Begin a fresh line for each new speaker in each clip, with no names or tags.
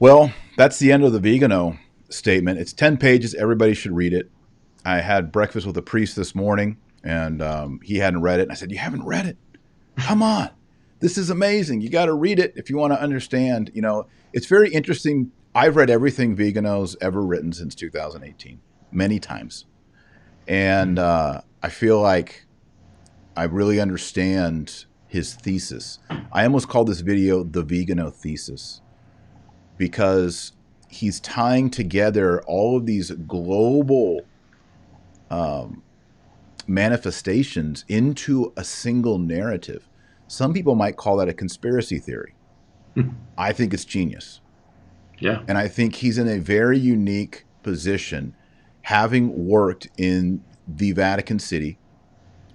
Well, that's the end of the Viganò statement. It's 10 pages. Everybody should read it. I had breakfast with a priest this morning, and he hadn't read it. And I said, "You haven't read it? Come on. This is amazing. You got to read it if you want to understand." It's very interesting. I've read everything Viganò's ever written since 2018, many times. And I feel like I really understand his thesis. I almost call this video the Viganò thesis, because he's tying together all of these global manifestations into a single narrative. Some people might call that a conspiracy theory. I think it's genius.
Yeah.
And I think he's in a very unique position, having worked in the Vatican City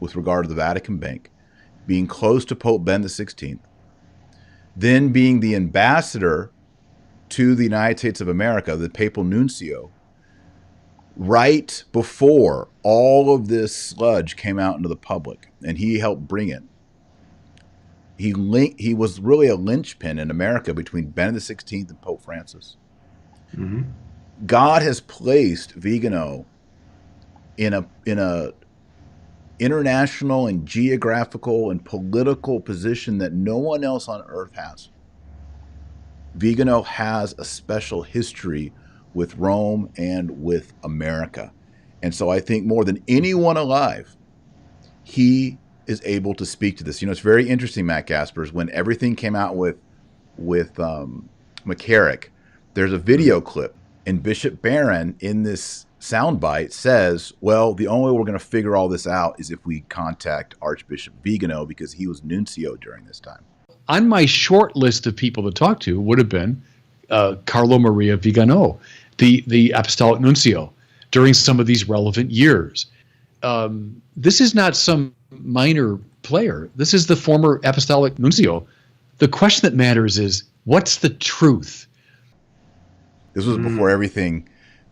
with regard to the Vatican Bank, being close to Pope Ben XVI, then being the ambassador to the United States of America, the papal nuncio, right before all of this sludge came out into the public, and he helped bring it. He was really a linchpin in America between Benedict XVI and Pope Francis.
Mm-hmm.
God has placed Viganò in a international and geographical and political position that no one else on earth has. Viganò has a special history with Rome and with America. And so I think more than anyone alive, he is able to speak to this. It's very interesting, Matt Gaspers, when everything came out with McCarrick, there's a video clip, and Bishop Barron in this soundbite says, well, the only way we're going to figure all this out is if we contact Archbishop Viganò, because he was nuncio during this time.
On my short list of people to talk to would have been Carlo Maria Viganò, the apostolic nuncio, during some of these relevant years. This is not some minor player. This is the former apostolic nuncio. The question that matters is, what's the truth?
This was before everything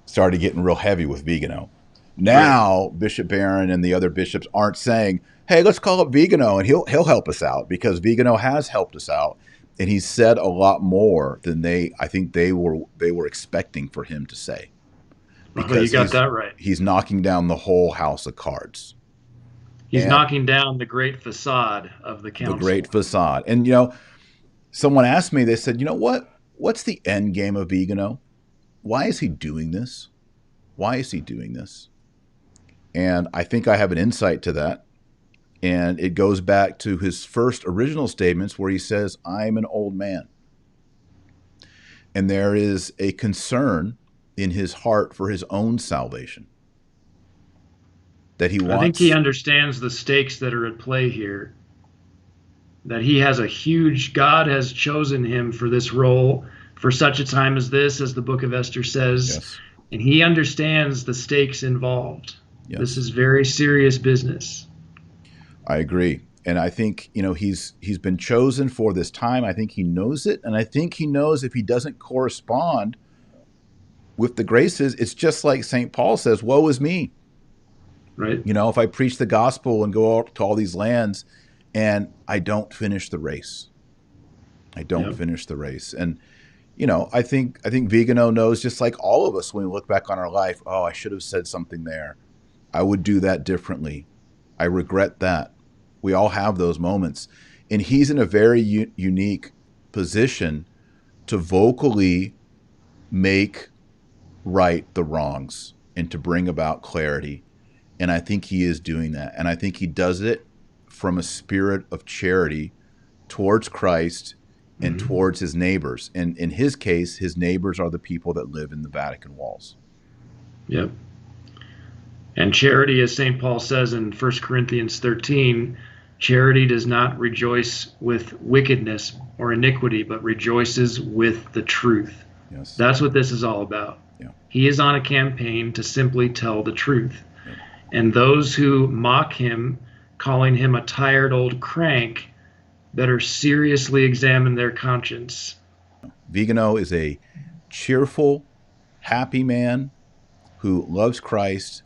started getting real heavy with Viganò. Now, right, Bishop Barron and the other bishops aren't saying, hey, let's call up Viganò and he'll help us out, because Viganò has helped us out, and he's said a lot more than I think they were expecting for him to say.
Because you got that right.
He's knocking down the whole house of cards.
He's knocking down the great facade of the council.
The great facade. And someone asked me, they said, what's the end game of Viganò? Why is he doing this? Why is he doing this? And I think I have an insight to that. And it goes back to his first original statements where he says, I'm an old man. And there is a concern in his heart for his own salvation. That he wants.
I think he understands the stakes that are at play here. That he has God has chosen him for this role for such a time as this, as the book of Esther says.
Yes.
And he understands the stakes involved. Yes. This is very serious business.
I agree. And I think, he's been chosen for this time. I think he knows it. And I think he knows if he doesn't correspond with the graces, it's just like St. Paul says, woe is me.
Right.
If I preach the gospel and go out to all these lands and I don't finish the race. I don't finish the race. And, I think Viganò knows, just like all of us, when we look back on our life, oh, I should have said something there. I would do that differently. I regret that. We all have those moments. And he's in a very unique position to vocally make right the wrongs and to bring about clarity. And I think he is doing that. And I think he does it from a spirit of charity towards Christ and towards his neighbors. And in his case, his neighbors are the people that live in the Vatican walls.
Yep. And charity, as St. Paul says in 1 Corinthians 13, charity does not rejoice with wickedness or iniquity, but rejoices with the truth.
Yes.
That's what this is all about.
Yeah.
He is on a campaign to simply tell the truth. Yeah. And those who mock him, calling him a tired old crank, better seriously examine their conscience.
Viganò is a cheerful, happy man who loves Christ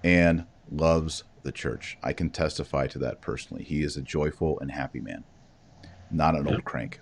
and loves the church. I can testify to that personally. He is a joyful and happy man, not an old crank.